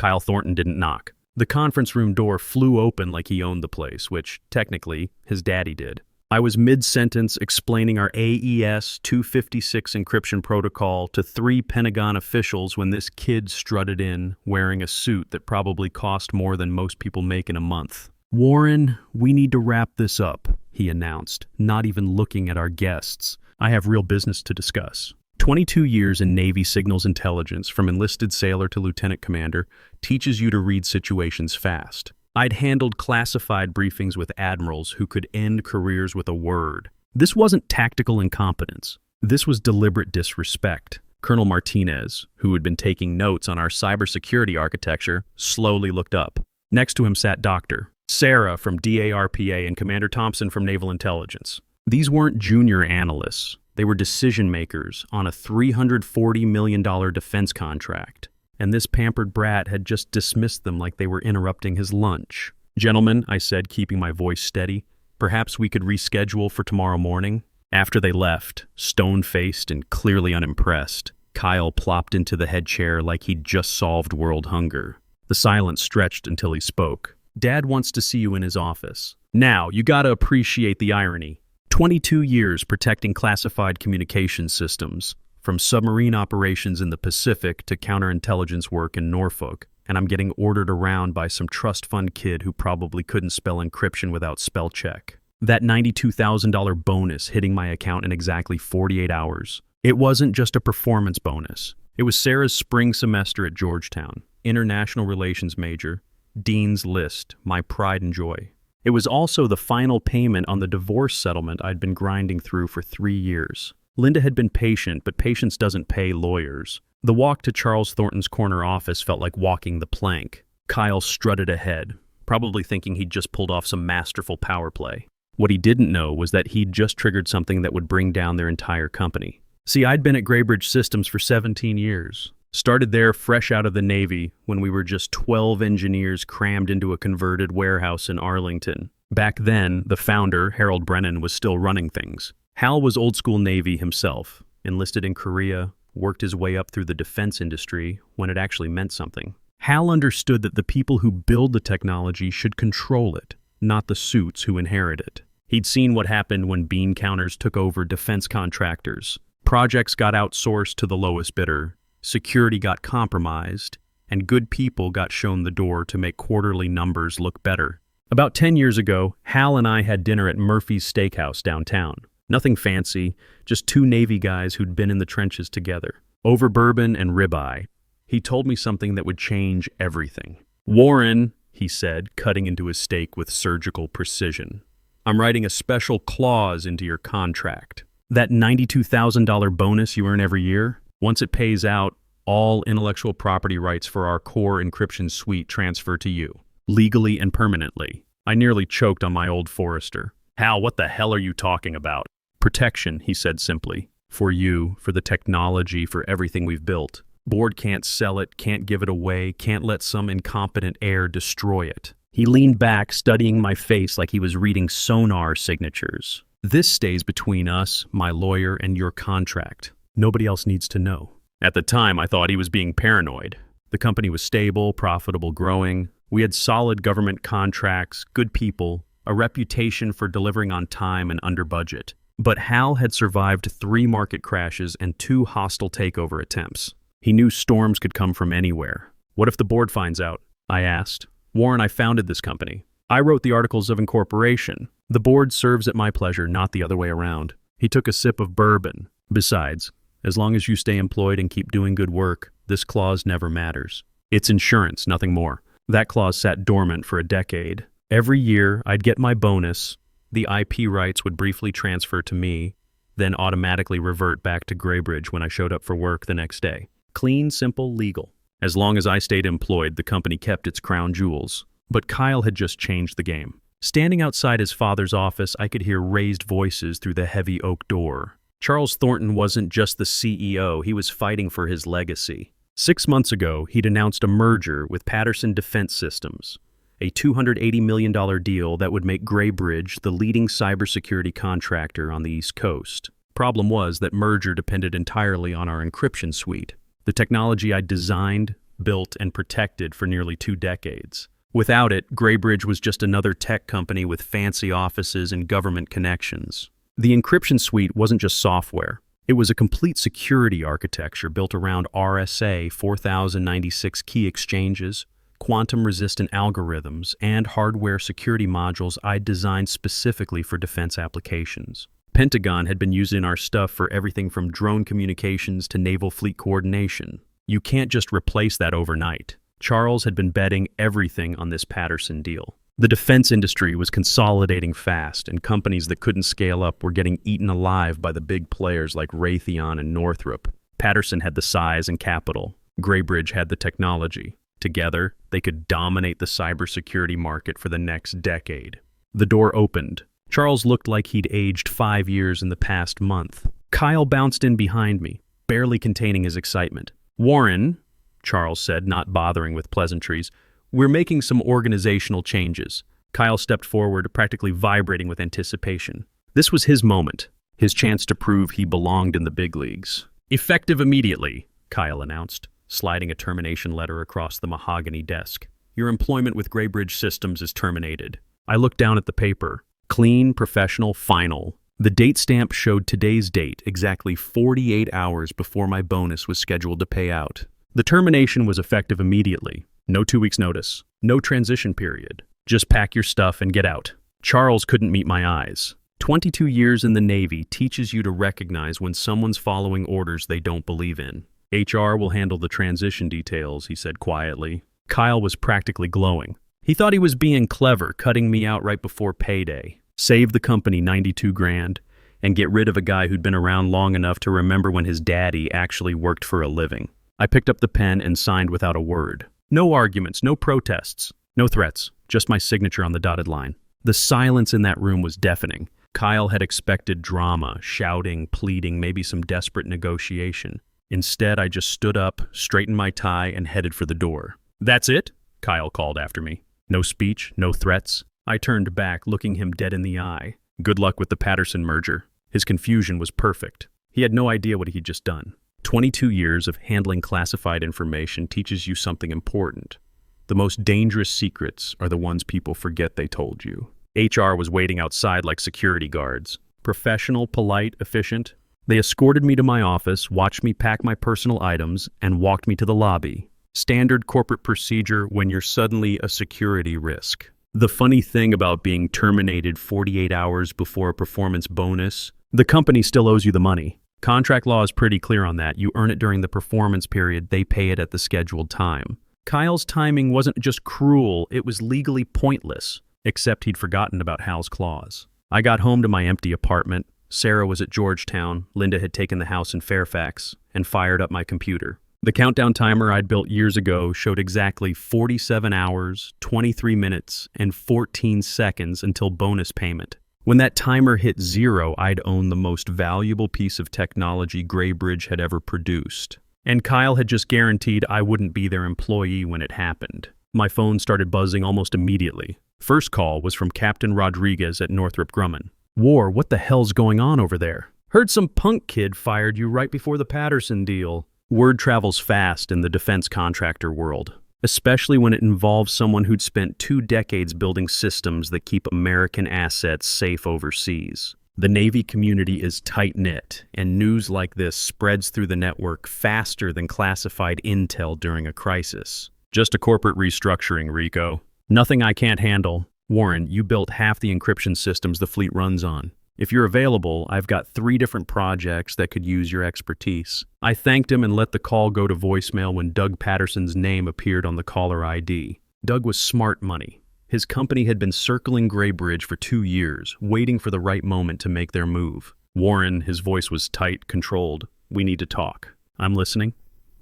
Kyle Thornton didn't knock. The conference room door flew open like he owned the place, which, technically, his daddy did. I was mid-sentence explaining our AES 256 encryption protocol to 3 Pentagon officials when this kid strutted in, wearing a suit that probably cost more than most people make in a month. "Warren, we need to wrap this up," he announced, not even looking at our guests. "I have real business to discuss." 22 years in Navy signals intelligence, from enlisted sailor to lieutenant commander, teaches you to read situations fast. I'd handled classified briefings with admirals who could end careers with a word. This wasn't tactical incompetence. This was deliberate disrespect. Colonel Martinez, who had been taking notes on our cybersecurity architecture, slowly looked up. Next to him sat Dr. Sarah from DARPA and Commander Thompson from Naval Intelligence. These weren't junior analysts. They were decision makers on a $340 million defense contract. And this pampered brat had just dismissed them like they were interrupting his lunch. "Gentlemen," I said, keeping my voice steady, "perhaps we could reschedule for tomorrow morning?" After they left, stone-faced and clearly unimpressed, Kyle plopped into the head chair like he'd just solved world hunger. The silence stretched until he spoke. "Dad wants to see you in his office." Now, you gotta appreciate the irony. 22 years protecting classified communication systems, from submarine operations in the Pacific to counterintelligence work in Norfolk, and I'm getting ordered around by some trust fund kid who probably couldn't spell encryption without spell check. That $92,000 bonus hitting my account in exactly 48 hours. It wasn't just a performance bonus. It was Sarah's spring semester at Georgetown, international relations major, Dean's List, my pride and joy. It was also the final payment on the divorce settlement I'd been grinding through for 3 years. Linda had been patient, but patience doesn't pay lawyers. The walk to Charles Thornton's corner office felt like walking the plank. Kyle strutted ahead, probably thinking he'd just pulled off some masterful power play. What he didn't know was that he'd just triggered something that would bring down their entire company. See, I'd been at Graybridge Systems for 17 years. Started there fresh out of the Navy when we were just 12 engineers crammed into a converted warehouse in Arlington. Back then, the founder, Harold Brennan, was still running things. Hal was old-school Navy himself, enlisted in Korea, worked his way up through the defense industry when it actually meant something. Hal understood that the people who build the technology should control it, not the suits who inherit it. He'd seen what happened when bean counters took over defense contractors. Projects got outsourced to the lowest bidder, security got compromised, and good people got shown the door to make quarterly numbers look better. About 10 years ago, Hal and I had dinner at Murphy's Steakhouse downtown. Nothing fancy, just 2 Navy guys who'd been in the trenches together. Over bourbon and ribeye, he told me something that would change everything. "Warren," he said, cutting into his steak with surgical precision, "I'm writing a special clause into your contract. That $92,000 bonus you earn every year, once it pays out, all intellectual property rights for our core encryption suite transfer to you, legally and permanently." I nearly choked on my old Forester. "Hal, what the hell are you talking about?" "Protection," he said simply. "For you, for the technology, for everything we've built. Board can't sell it, can't give it away, can't let some incompetent heir destroy it." He leaned back, studying my face like he was reading sonar signatures. "This stays between us, my lawyer, and your contract. Nobody else needs to know." At the time, I thought he was being paranoid. The company was stable, profitable, growing. We had solid government contracts, good people, a reputation for delivering on time and under budget. But Hal had survived 3 market crashes and 2 hostile takeover attempts. He knew storms could come from anywhere. "What if the board finds out?" I asked. "Warren, I founded this company. I wrote the articles of incorporation. The board serves at my pleasure, not the other way around." He took a sip of bourbon. "Besides, as long as you stay employed and keep doing good work, this clause never matters. It's insurance, nothing more." That clause sat dormant for a decade. Every year, I'd get my bonus. The IP rights would briefly transfer to me, then automatically revert back to Graybridge when I showed up for work the next day. Clean, simple, legal. As long as I stayed employed, the company kept its crown jewels. But Kyle had just changed the game. Standing outside his father's office, I could hear raised voices through the heavy oak door. Charles Thornton wasn't just the CEO, he was fighting for his legacy. 6 months ago, he'd announced a merger with Patterson Defense Systems, a $280 million deal that would make Graybridge the leading cybersecurity contractor on the East Coast. Problem was that merger depended entirely on our encryption suite. The technology I'd designed, built, and protected for nearly 2 decades. Without it, Graybridge was just another tech company with fancy offices and government connections. The encryption suite wasn't just software. It was a complete security architecture built around RSA 4096 key exchanges, quantum-resistant algorithms, and hardware security modules I'd designed specifically for defense applications. Pentagon had been using our stuff for everything from drone communications to naval fleet coordination. You can't just replace that overnight. Charles had been betting everything on this Patterson deal. The defense industry was consolidating fast, and companies that couldn't scale up were getting eaten alive by the big players like Raytheon and Northrop. Patterson had the size and capital. Graybridge had the technology. Together, they could dominate the cybersecurity market for the next decade. The door opened. Charles looked like he'd aged 5 years in the past month. Kyle bounced in behind me, barely containing his excitement. "Warren," Charles said, not bothering with pleasantries, "we're making some organizational changes." Kyle stepped forward, practically vibrating with anticipation. This was his moment, his chance to prove he belonged in the big leagues. "Effective immediately," Kyle announced, sliding a termination letter across the mahogany desk. "Your employment with Graybridge Systems is terminated." I looked down at the paper. Clean, professional, final. The date stamp showed today's date, exactly 48 hours before my bonus was scheduled to pay out. The termination was effective immediately. No 2 weeks notice. No transition period. Just pack your stuff and get out. Charles couldn't meet my eyes. 22 years in the Navy teaches you to recognize when someone's following orders they don't believe in. "HR will handle the transition details," he said quietly. Kyle was practically glowing. He thought he was being clever, cutting me out right before payday. Save the company 92 grand, and get rid of a guy who'd been around long enough to remember when his daddy actually worked for a living. I picked up the pen and signed without a word. No arguments, no protests, no threats, just my signature on the dotted line. The silence in that room was deafening. Kyle had expected drama, shouting, pleading, maybe some desperate negotiation. Instead, I just stood up, straightened my tie, and headed for the door. "That's it?" Kyle called after me. No speech, no threats. I turned back, looking him dead in the eye. Good luck with the Patterson merger. His confusion was perfect. He had no idea what he'd just done. 22 years of handling classified information teaches you something important. The most dangerous secrets are the ones people forget they told you. HR was waiting outside like security guards. Professional, polite, efficient. They escorted me to my office, watched me pack my personal items, and walked me to the lobby. Standard corporate procedure when you're suddenly a security risk. The funny thing about being terminated 48 hours before a performance bonus, the company still owes you the money. Contract law is pretty clear on that. You earn it during the performance period, they pay it at the scheduled time. Kyle's timing wasn't just cruel, it was legally pointless, except he'd forgotten about Hal's clause. I got home to my empty apartment. Sarah was at Georgetown, Linda had taken the house in Fairfax, and fired up my computer. The countdown timer I'd built years ago showed exactly 47 hours, 23 minutes, and 14 seconds until bonus payment. When that timer hit 0, I'd own the most valuable piece of technology Graybridge had ever produced. And Kyle had just guaranteed I wouldn't be their employee when it happened. My phone started buzzing almost immediately. First call was from Captain Rodriguez at Northrop Grumman. "War, what the hell's going on over there? Heard some punk kid fired you right before the Patterson deal." Word travels fast in the defense contractor world, especially when it involves someone who'd spent 2 decades building systems that keep American assets safe overseas. The Navy community is tight-knit, and news like this spreads through the network faster than classified intel during a crisis. "Just a corporate restructuring, Rico. Nothing I can't handle. Warren, you built half the encryption systems the fleet runs on. If you're available, I've got 3 different projects that could use your expertise." I thanked him and let the call go to voicemail when Doug Patterson's name appeared on the caller ID. Doug was smart money. His company had been circling Graybridge for 2 years, waiting for the right moment to make their move. "Warren," his voice was tight, controlled. "We need to talk." "I'm listening."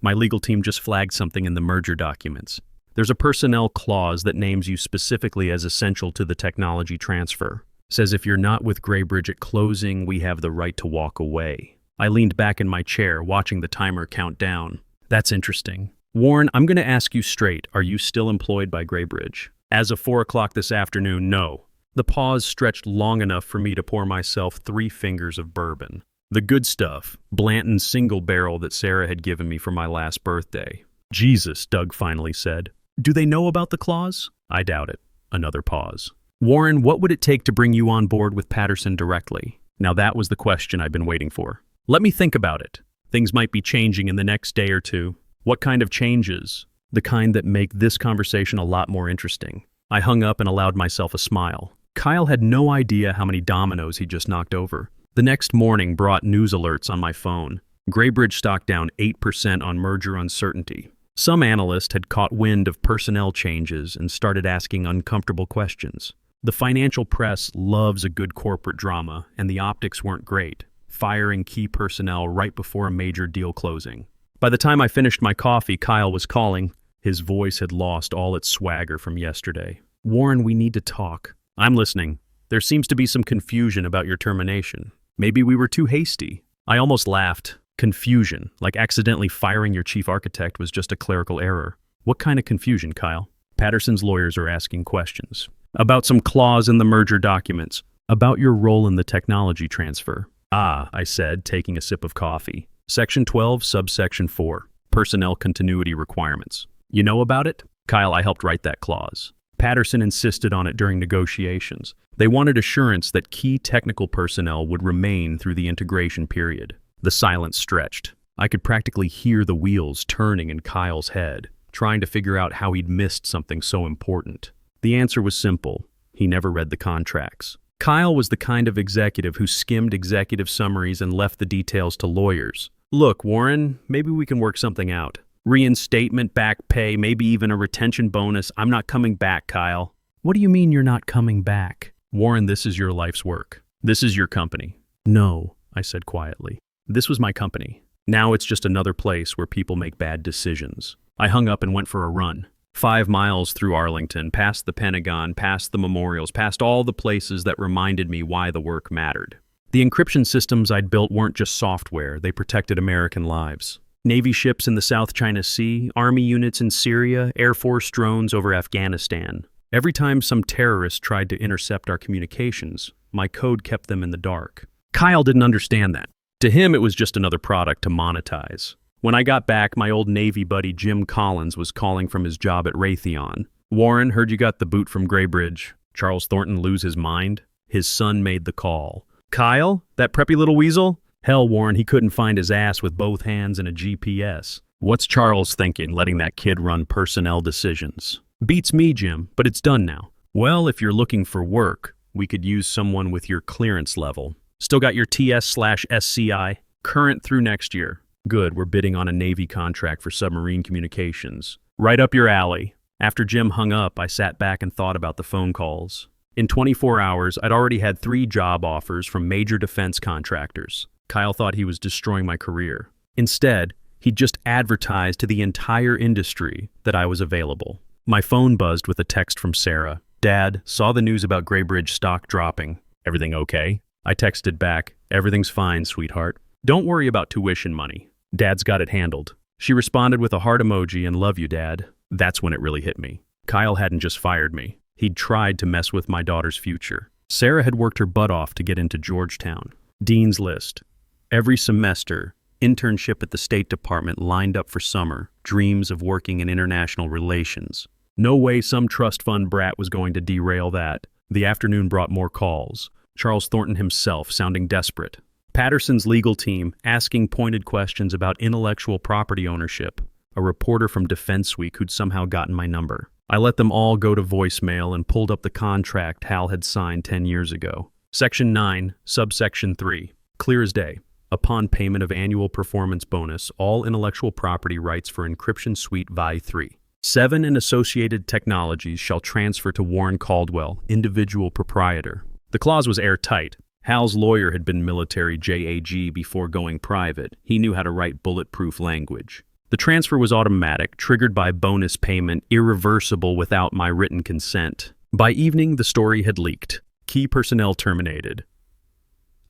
"My legal team just flagged something in the merger documents. There's a personnel clause that names you specifically as essential to the technology transfer. Says if you're not with Graybridge at closing, we have the right to walk away." I leaned back in my chair, watching the timer count down. "That's interesting. Warren, I'm going to ask you straight. Are you still employed by Graybridge?" "As of 4 o'clock this afternoon, no." The pause stretched long enough for me to pour myself 3 fingers of bourbon. The good stuff, Blanton's single barrel that Sarah had given me for my last birthday. Jesus, Doug finally said. Do they know about the clause? I doubt it. Another pause. Warren, what would it take to bring you on board with Patterson directly? Now that was the question I'd been waiting for. Let me think about it. Things might be changing in the next day or two. What kind of changes? The kind that make this conversation a lot more interesting. I hung up and allowed myself a smile. Kyle had no idea how many dominoes he just knocked over. The next morning brought news alerts on my phone. Graybridge stock down 8% on merger uncertainty. Some analyst had caught wind of personnel changes and started asking uncomfortable questions. The financial press loves a good corporate drama, and the optics weren't great, firing key personnel right before a major deal closing. By the time I finished my coffee, Kyle was calling. His voice had lost all its swagger from yesterday. Warren, we need to talk. I'm listening. There seems to be some confusion about your termination. Maybe we were too hasty. I almost laughed. Confusion, like accidentally firing your chief architect was just a clerical error. What kind of confusion, Kyle? Patterson's lawyers are asking questions. About some clause in the merger documents. About your role in the technology transfer. Ah, I said, taking a sip of coffee. Section 12, subsection 4. Personnel continuity requirements. You know about it? Kyle, I helped write that clause. Patterson insisted on it during negotiations. They wanted assurance that key technical personnel would remain through the integration period. The silence stretched. I could practically hear the wheels turning in Kyle's head, trying to figure out how he'd missed something so important. The answer was simple. He never read the contracts. Kyle was the kind of executive who skimmed executive summaries and left the details to lawyers. Look, Warren, maybe we can work something out. Reinstatement, back pay, maybe even a retention bonus. I'm not coming back, Kyle. What do you mean you're not coming back? Warren, this is your life's work. This is your company. No, I said quietly. This was my company. Now it's just another place where people make bad decisions. I hung up and went for a run. 5 miles through Arlington, past the Pentagon, past the memorials, past all the places that reminded me why the work mattered. The encryption systems I'd built weren't just software, they protected American lives. Navy ships in the South China Sea, Army units in Syria, Air Force drones over Afghanistan. Every time some terrorist tried to intercept our communications, my code kept them in the dark. Kyle didn't understand that. To him, it was just another product to monetize. When I got back, my old Navy buddy Jim Collins was calling from his job at Raytheon. Warren, heard you got the boot from Graybridge. Charles Thornton lose his mind? His son made the call. Kyle? That preppy little weasel? Hell, Warren, he couldn't find his ass with both hands and a GPS. What's Charles thinking, letting that kid run personnel decisions? Beats me, Jim, but it's done now. Well, if you're looking for work, we could use someone with your clearance level. Still got your TS/SCI? Current through next year. Good, we're bidding on a Navy contract for submarine communications. Right up your alley. After Jim hung up, I sat back and thought about the phone calls. In 24 hours, I'd already had 3 job offers from major defense contractors. Kyle thought he was destroying my career. Instead, he'd just advertised to the entire industry that I was available. My phone buzzed with a text from Sarah. Dad, saw the news about Graybridge stock dropping. Everything okay? I texted back, everything's fine, sweetheart. Don't worry about tuition money. Dad's got it handled. She responded with a heart emoji and love you, Dad. That's when it really hit me. Kyle hadn't just fired me. He'd tried to mess with my daughter's future. Sarah had worked her butt off to get into Georgetown. Dean's List. Every semester, internship at the State Department lined up for summer, dreams of working in international relations. No way some trust fund brat was going to derail that. The afternoon brought more calls. Charles Thornton himself sounding desperate. Patterson's legal team asking pointed questions about intellectual property ownership. A reporter from Defense Week who'd somehow gotten my number. I let them all go to voicemail and pulled up the contract Hal had signed 10 years ago. Section 9, subsection 3. Clear as day. Upon payment of annual performance bonus, all intellectual property rights for Encryption Suite VI 3. 7 and associated technologies shall transfer to Warren Caldwell, individual proprietor. The clause was airtight. Hal's lawyer had been military JAG before going private. He knew how to write bulletproof language. The transfer was automatic, triggered by bonus payment, irreversible without my written consent. By evening, the story had leaked. Key personnel terminated.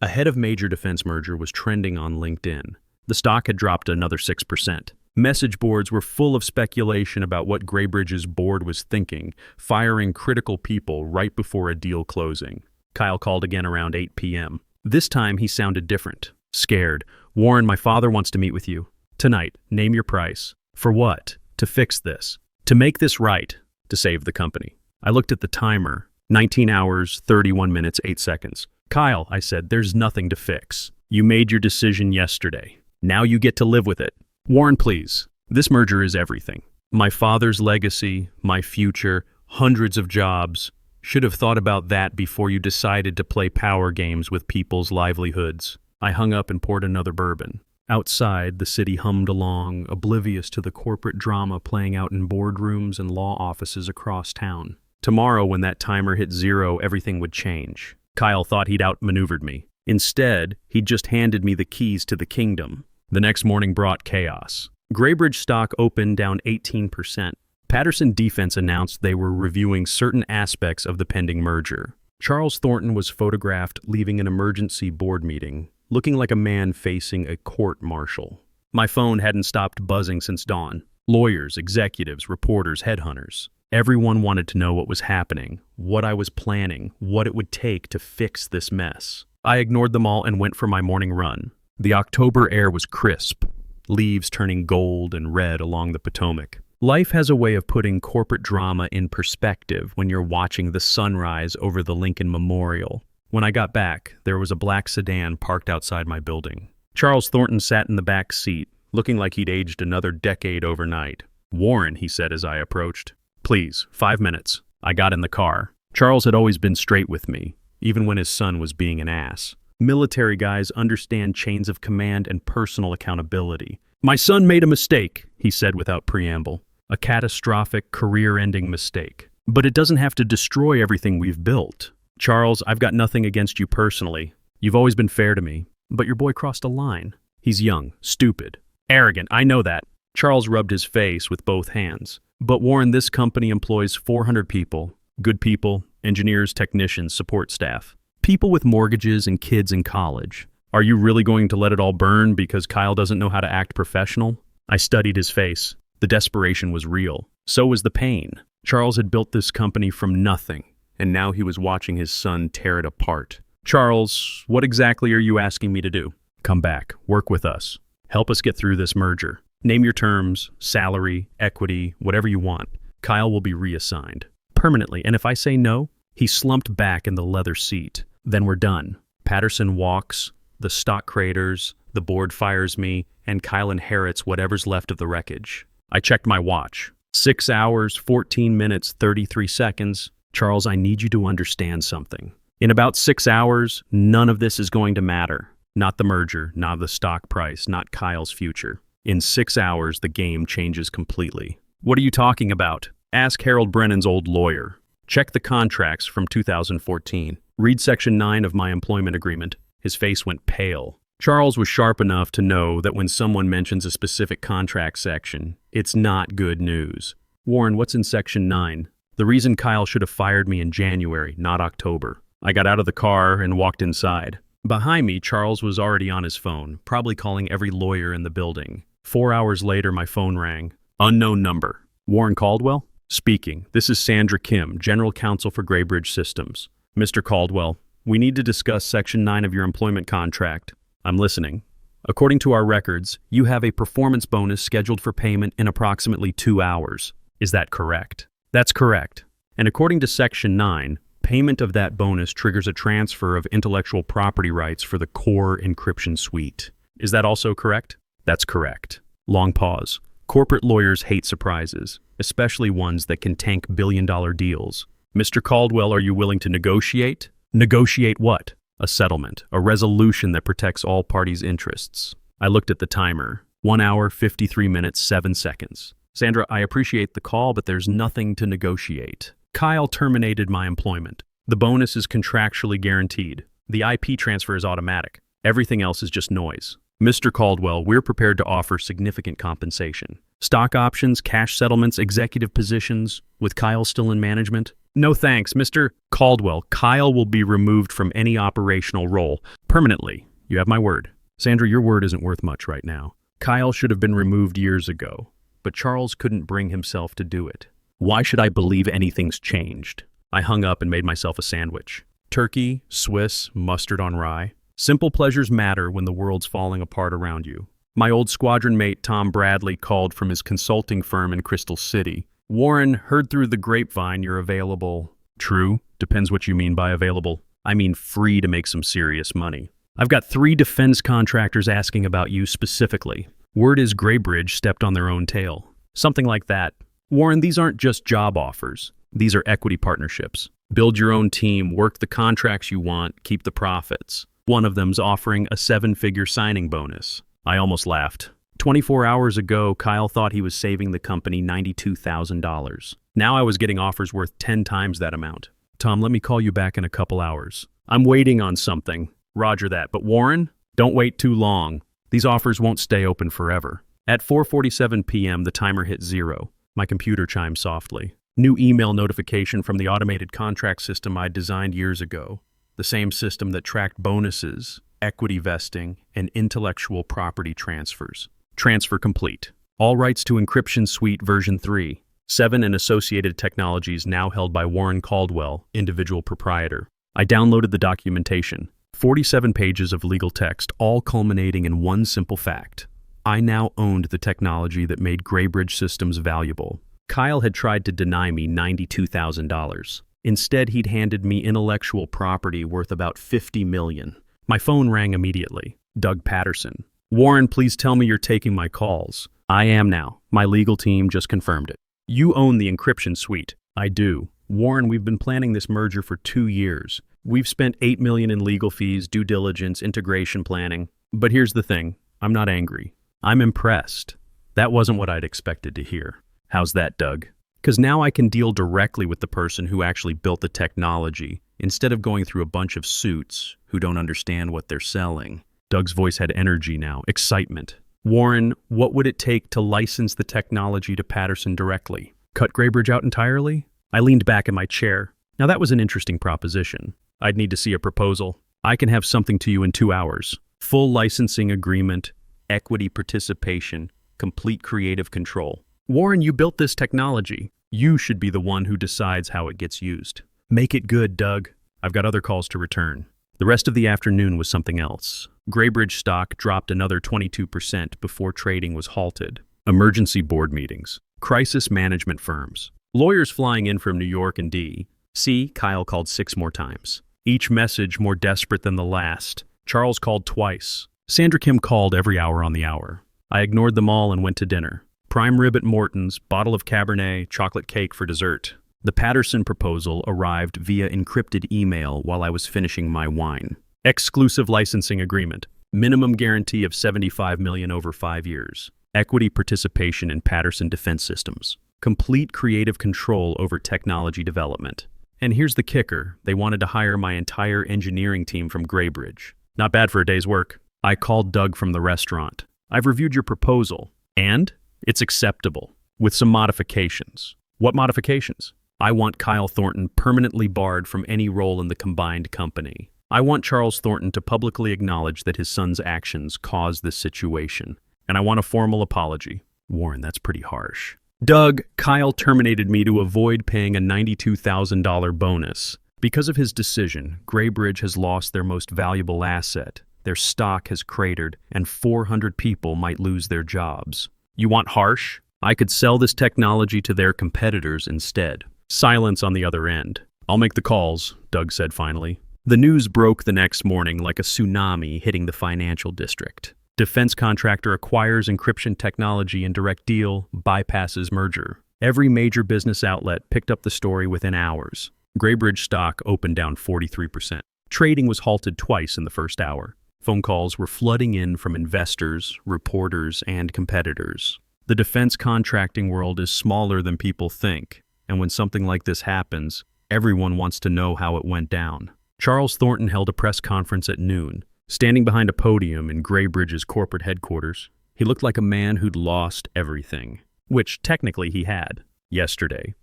A head of major defense merger was trending on LinkedIn. The stock had dropped another 6%. Message boards were full of speculation about what Graybridge's board was thinking, firing critical people right before a deal closing. Kyle called again around 8 p.m. This time he sounded different. Scared. Warren, my father wants to meet with you. Tonight. Name your price. For what? to fix this, to make this right, to save the company. I looked at the timer, 19 hours, 31 minutes, 8 seconds. Kyle, I said, there's nothing to fix. You made your decision yesterday. Now you get to live with it. Warren, please. This merger is everything. My father's legacy, my future, hundreds of jobs. Should have thought about that before you decided to play power games with people's livelihoods. I hung up and poured another bourbon. Outside, the city hummed along, oblivious to the corporate drama playing out in boardrooms and law offices across town. Tomorrow, when that timer hit 0, everything would change. Kyle thought he'd outmaneuvered me. Instead, he'd just handed me the keys to the kingdom. The next morning brought chaos. Graybridge stock opened down 18%. Patterson Defense announced they were reviewing certain aspects of the pending merger. Charles Thornton was photographed leaving an emergency board meeting, looking like a man facing a court-martial. My phone hadn't stopped buzzing since dawn. Lawyers, executives, reporters, headhunters. Everyone wanted to know what was happening, what I was planning, what it would take to fix this mess. I ignored them all and went for my morning run. The October air was crisp, leaves turning gold and red along the Potomac. Life has a way of putting corporate drama in perspective when you're watching the sunrise over the Lincoln Memorial. When I got back, there was a black sedan parked outside my building. Charles Thornton sat in the back seat, looking like he'd aged another decade overnight. Warren, he said as I approached. Please, 5 minutes. I got in the car. Charles had always been straight with me, even when his son was being an ass. Military guys understand chains of command and personal accountability. My son made a mistake, he said without preamble. A catastrophic, career-ending mistake. But it doesn't have to destroy everything we've built. Charles, I've got nothing against you personally. You've always been fair to me. But your boy crossed a line. He's young, stupid, arrogant, I know that. Charles rubbed his face with both hands. But Warren, this company employs 400 people. Good people, engineers, technicians, support staff. People with mortgages and kids in college. Are you really going to let it all burn because Kyle doesn't know how to act professional? I studied his face. The desperation was real. So was the pain. Charles had built this company from nothing, and now he was watching his son tear it apart. Charles, what exactly are you asking me to do? Come back, work with us. Help us get through this merger. Name your terms, salary, equity, whatever you want. Kyle will be reassigned. Permanently, and if I say no, he slumped back in the leather seat. Then we're done. Patterson walks, the stock craters, the board fires me, and Kyle inherits whatever's left of the wreckage. I checked my watch. 6 hours, 14 minutes, 33 seconds. Charles, I need you to understand something. In about 6 hours, none of this is going to matter. Not the merger, not the stock price, not Kyle's future. In 6 hours, the game changes completely. What are you talking about? Ask Harold Brennan's old lawyer. Check the contracts from 2014. Read Section 9 of my employment agreement. His face went pale. Charles was sharp enough to know that when someone mentions a specific contract section, it's not good news. Warren, what's in Section 9? The reason Kyle should have fired me in January, not October. I got out of the car and walked inside. Behind me, Charles was already on his phone, probably calling every lawyer in the building. 4 hours later, my phone rang. Unknown number. Warren Caldwell? Speaking. This is Sandra Kim, General Counsel for Graybridge Systems. Mr. Caldwell, we need to discuss Section 9 of your employment contract. I'm listening. According to our records, you have a performance bonus scheduled for payment in approximately 2 hours. Is that correct? That's correct. And according to Section 9, payment of that bonus triggers a transfer of intellectual property rights for the core encryption suite. Is that also correct? That's correct. Long pause. Corporate lawyers hate surprises, especially ones that can tank billion-dollar deals. Mr. Caldwell, are you willing to negotiate? Negotiate what? A settlement, a resolution that protects all parties' interests. I looked at the timer. 1 hour, 53 minutes, 7 seconds. Sandra, I appreciate the call, but there's nothing to negotiate. Kyle terminated my employment. The bonus is contractually guaranteed. The IP transfer is automatic. Everything else is just noise. Mr. Caldwell, we're prepared to offer significant compensation. Stock options, cash settlements, executive positions, with Kyle still in management? No thanks, Mr. Caldwell. Kyle will be removed from any operational role permanently. You have my word. Sandra, your word isn't worth much right now. Kyle should have been removed years ago, but Charles couldn't bring himself to do it. Why should I believe anything's changed? I hung up and made myself a sandwich. Turkey, Swiss, mustard on rye. Simple pleasures matter when the world's falling apart around you. My old squadron mate Tom Bradley called from his consulting firm in Crystal City. Warren, heard through the grapevine you're available. True, depends what you mean by available. I mean free to make some serious money. I've got 3 defense contractors asking about you specifically. Word is Graybridge stepped on their own tail. Something like that. Warren, these aren't just job offers. These are equity partnerships. Build your own team, work the contracts you want, keep the profits. One of them's offering a 7-figure signing bonus. I almost laughed. 24 hours ago, Kyle thought he was saving the company $92,000. Now I was getting offers worth 10 times that amount. Tom, let me call you back in a couple hours. I'm waiting on something. Roger that. But Warren, don't wait too long. These offers won't stay open forever. At 4:47 p.m., the timer hit 0. My computer chimed softly. New email notification from the automated contract system I designed years ago. The same system that tracked bonuses, equity vesting, and intellectual property transfers. Transfer complete. All rights to Encryption Suite version 3. 7 and associated technologies now held by Warren Caldwell, individual proprietor. I downloaded the documentation. 47 pages of legal text, all culminating in one simple fact. I now owned the technology that made Graybridge Systems valuable. Kyle had tried to deny me $92,000. Instead, he'd handed me intellectual property worth about $50 million. My phone rang immediately. Doug Patterson. Warren, please tell me you're taking my calls. I am now. My legal team just confirmed it. You own the encryption suite. I do. Warren, we've been planning this merger for 2 years. We've spent $8 million in legal fees, due diligence, integration planning. But here's the thing. I'm not angry. I'm impressed. That wasn't what I'd expected to hear. How's that, Doug? Because now I can deal directly with the person who actually built the technology, instead of going through a bunch of suits who don't understand what they're selling. Doug's voice had energy now, excitement. Warren, what would it take to license the technology to Patterson directly? Cut Graybridge out entirely? I leaned back in my chair. Now that was an interesting proposition. I'd need to see a proposal. I can have something to you in 2 hours. Full licensing agreement, equity participation, complete creative control. Warren, you built this technology. You should be the one who decides how it gets used. Make it good, Doug. I've got other calls to return. The rest of the afternoon was something else. Graybridge stock dropped another 22% before trading was halted. Emergency board meetings. Crisis management firms. Lawyers flying in from New York and D.C. Kyle called 6 more times. Each message more desperate than the last. Charles called twice. Sandra Kim called every hour on the hour. I ignored them all and went to dinner. Prime rib at Morton's, bottle of Cabernet, chocolate cake for dessert. The Patterson proposal arrived via encrypted email while I was finishing my wine. Exclusive licensing agreement. Minimum guarantee of $75 million over 5 years. Equity participation in Patterson Defense Systems. Complete creative control over technology development. And here's the kicker. They wanted to hire my entire engineering team from Graybridge. Not bad for a day's work. I called Doug from the restaurant. I've reviewed your proposal. And? It's acceptable, with some modifications. What modifications? I want Kyle Thornton permanently barred from any role in the combined company. I want Charles Thornton to publicly acknowledge that his son's actions caused this situation. And I want a formal apology. Warren, that's pretty harsh. Doug, Kyle terminated me to avoid paying a $92,000 bonus. Because of his decision, Graybridge has lost their most valuable asset. Their stock has cratered, and 400 people might lose their jobs. You want harsh? I could sell this technology to their competitors instead. Silence on the other end. I'll make the calls, Doug said finally. The news broke the next morning like a tsunami hitting the financial district. Defense contractor acquires encryption technology in direct deal, bypasses merger. Every major business outlet picked up the story within hours. Graybridge stock opened down 43%. Trading was halted twice in the first hour. Phone calls were flooding in from investors, reporters, and competitors. The defense contracting world is smaller than people think, and when something like this happens, everyone wants to know how it went down. Charles Thornton held a press conference at noon. Standing behind a podium in Graybridge's corporate headquarters, he looked like a man who'd lost everything, which technically he had. Yesterday,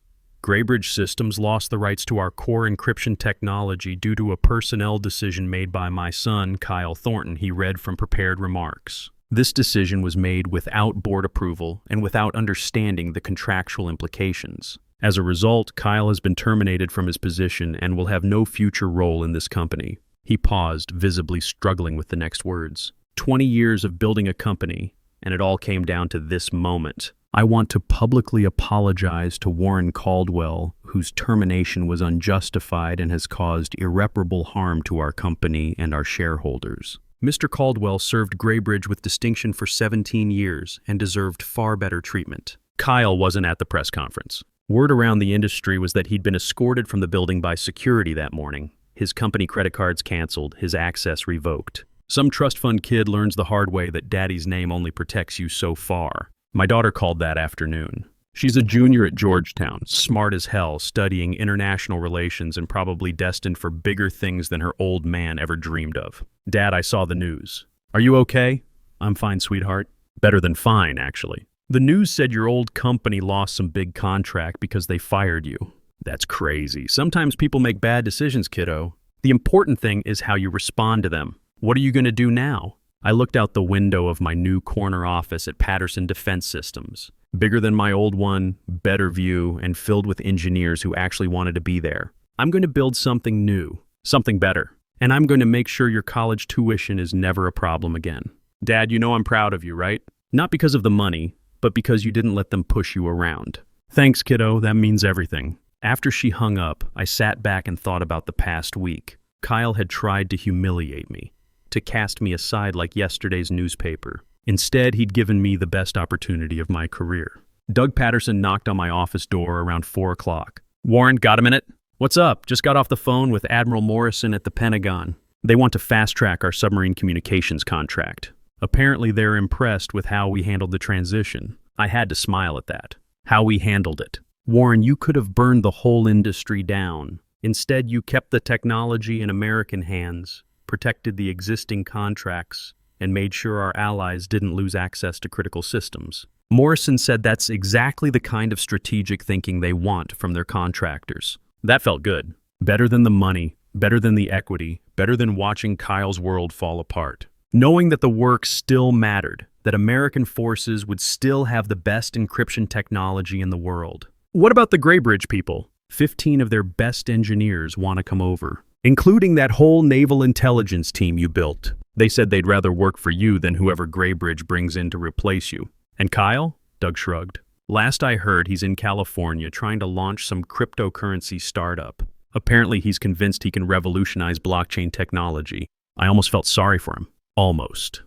Graybridge Systems lost the rights to our core encryption technology due to a personnel decision made by my son, Kyle Thornton, he read from prepared remarks. This decision was made without board approval and without understanding the contractual implications. As a result, Kyle has been terminated from his position and will have no future role in this company. He paused, visibly struggling with the next words. 20 years of building a company, and it all came down to this moment. I want to publicly apologize to Warren Caldwell, whose termination was unjustified and has caused irreparable harm to our company and our shareholders. Mr. Caldwell served Graybridge with distinction for 17 years and deserved far better treatment. Kyle wasn't at the press conference. Word around the industry was that he'd been escorted from the building by security that morning. His company credit cards canceled, his access revoked. Some trust fund kid learns the hard way that daddy's name only protects you so far. My daughter called that afternoon. She's a junior at Georgetown, smart as hell, studying international relations and probably destined for bigger things than her old man ever dreamed of. Dad, I saw the news. Are you okay? I'm fine, sweetheart. Better than fine, actually. The news said your old company lost some big contract because they fired you. That's crazy. Sometimes people make bad decisions, kiddo. The important thing is how you respond to them. What are you going to do now? I looked out the window of my new corner office at Patterson Defense Systems. Bigger than my old one, better view, and filled with engineers who actually wanted to be there. I'm going to build something new, something better. And I'm going to make sure your college tuition is never a problem again. Dad, you know I'm proud of you, right? Not because of the money, but because you didn't let them push you around. Thanks, kiddo. That means everything. After she hung up, I sat back and thought about the past week. Kyle had tried to humiliate me, to cast me aside like yesterday's newspaper. Instead, he'd given me the best opportunity of my career. Doug Patterson knocked on my office door around 4 o'clock. Warren, got a minute? What's up? Just got off the phone with Admiral Morrison at the Pentagon. They want to fast-track our submarine communications contract. Apparently, they're impressed with how we handled the transition. I had to smile at that. How we handled it. Warren, you could have burned the whole industry down. Instead, you kept the technology in American hands, protected the existing contracts, and made sure our allies didn't lose access to critical systems. Morrison said that's exactly the kind of strategic thinking they want from their contractors. That felt good. Better than the money, better than the equity, better than watching Kyle's world fall apart. Knowing that the work still mattered, that American forces would still have the best encryption technology in the world. What about the Graybridge people? 15 of their best engineers want to come over, including that whole naval intelligence team you built. They said they'd rather work for you than whoever Graybridge brings in to replace you. And Kyle? Doug shrugged. Last I heard, he's in California trying to launch some cryptocurrency startup. Apparently, he's convinced he can revolutionize blockchain technology. I almost felt sorry for him. Almost.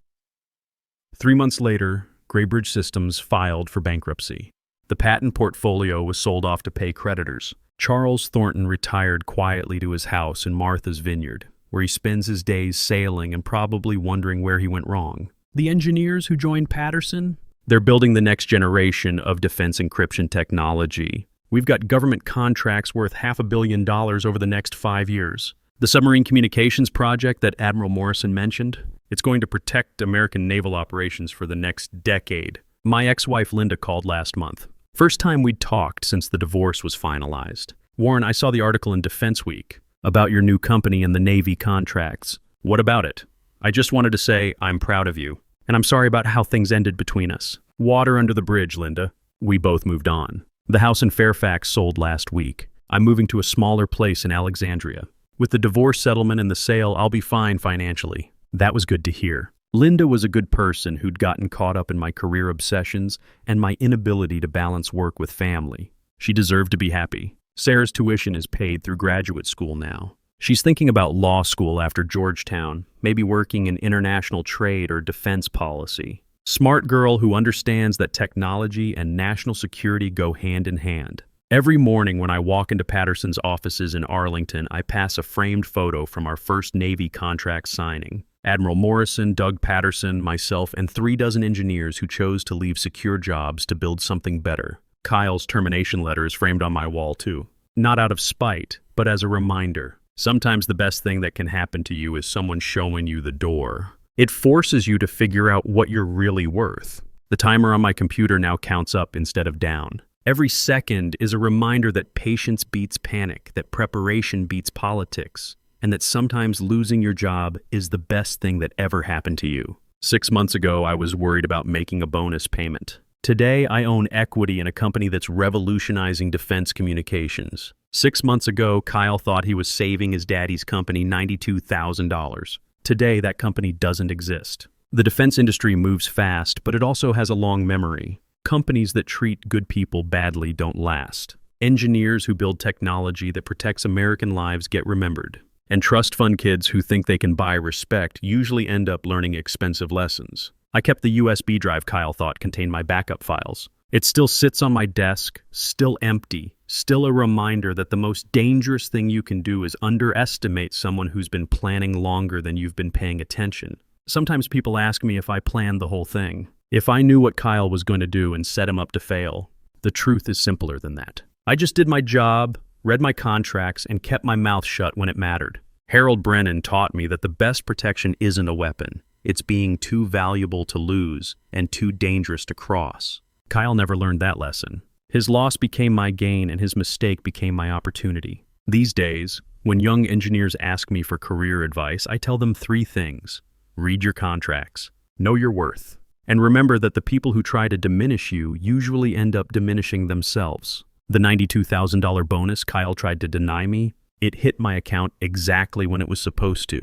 3 months later, Graybridge Systems filed for bankruptcy. The patent portfolio was sold off to pay creditors. Charles Thornton retired quietly to his house in Martha's Vineyard, where he spends his days sailing and probably wondering where he went wrong. The engineers who joined Patterson? They're building the next generation of defense encryption technology. We've got government contracts worth $500 million over the next 5 years. The submarine communications project that Admiral Morrison mentioned, it's going to protect American naval operations for the next decade. My ex-wife Linda called last month. First time we'd talked since the divorce was finalized. Warren, I saw the article in Defense Week about your new company and the Navy contracts. What about it? I just wanted to say I'm proud of you, and I'm sorry about how things ended between us. Water under the bridge, Linda. We both moved on. The house in Fairfax sold last week. I'm moving to a smaller place in Alexandria. With the divorce settlement and the sale, I'll be fine financially. That was good to hear. Linda was a good person who'd gotten caught up in my career obsessions and my inability to balance work with family. She deserved to be happy. Sarah's tuition is paid through graduate school now. She's thinking about law school after Georgetown, maybe working in international trade or defense policy. Smart girl who understands that technology and national security go hand in hand. Every morning when I walk into Patterson's offices in Arlington, I pass a framed photo from our first Navy contract signing. Admiral Morrison, Doug Patterson, myself, and 36 engineers who chose to leave secure jobs to build something better. Kyle's termination letter is framed on my wall too. Not out of spite, but as a reminder. Sometimes the best thing that can happen to you is someone showing you the door. It forces you to figure out what you're really worth. The timer on my computer now counts up instead of down. Every second is a reminder that patience beats panic, that preparation beats politics, and that sometimes losing your job is the best thing that ever happened to you. 6 months ago, I was worried about making a bonus payment. Today, I own equity in a company that's revolutionizing defense communications. 6 months ago, Kyle thought he was saving his daddy's company $92,000. Today, that company doesn't exist. The defense industry moves fast, but it also has a long memory. Companies that treat good people badly don't last. Engineers who build technology that protects American lives get remembered. And trust fund kids who think they can buy respect usually end up learning expensive lessons. I kept the USB drive Kyle thought contained my backup files. It still sits on my desk, still empty, still a reminder that the most dangerous thing you can do is underestimate someone who's been planning longer than you've been paying attention. Sometimes people ask me if I planned the whole thing. If I knew what Kyle was going to do and set him up to fail, the truth is simpler than that. I just did my job, read my contracts, and kept my mouth shut when it mattered. Harold Brennan taught me that the best protection isn't a weapon. It's being too valuable to lose and too dangerous to cross. Kyle never learned that lesson. His loss became my gain and his mistake became my opportunity. These days, when young engineers ask me for career advice, I tell them 3 things. Read your contracts. Know your worth. And remember that the people who try to diminish you usually end up diminishing themselves. The $92,000 bonus Kyle tried to deny me, it hit my account exactly when it was supposed to,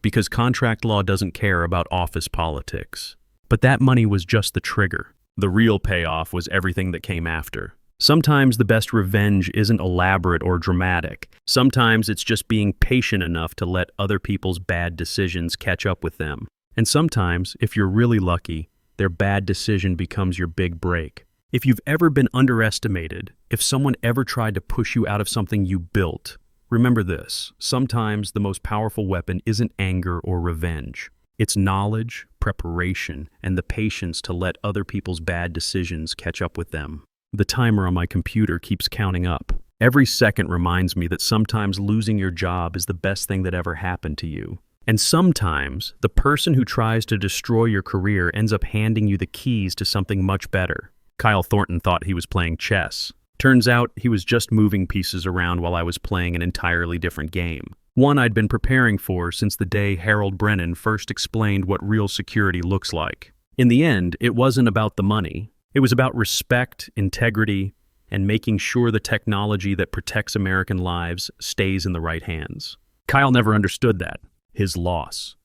because contract law doesn't care about office politics. But that money was just the trigger. The real payoff was everything that came after. Sometimes the best revenge isn't elaborate or dramatic. Sometimes it's just being patient enough to let other people's bad decisions catch up with them. And sometimes, if you're really lucky, their bad decision becomes your big break. If you've ever been underestimated, if someone ever tried to push you out of something you built, remember this: sometimes the most powerful weapon isn't anger or revenge. It's knowledge, preparation, and the patience to let other people's bad decisions catch up with them. The timer on my computer keeps counting up. Every second reminds me that sometimes losing your job is the best thing that ever happened to you. And sometimes the person who tries to destroy your career ends up handing you the keys to something much better. Kyle Thornton thought he was playing chess. Turns out he was just moving pieces around while I was playing an entirely different game. One I'd been preparing for since the day Harold Brennan first explained what real security looks like. In the end, it wasn't about the money. It was about respect, integrity, and making sure the technology that protects American lives stays in the right hands. Kyle never understood that. His loss.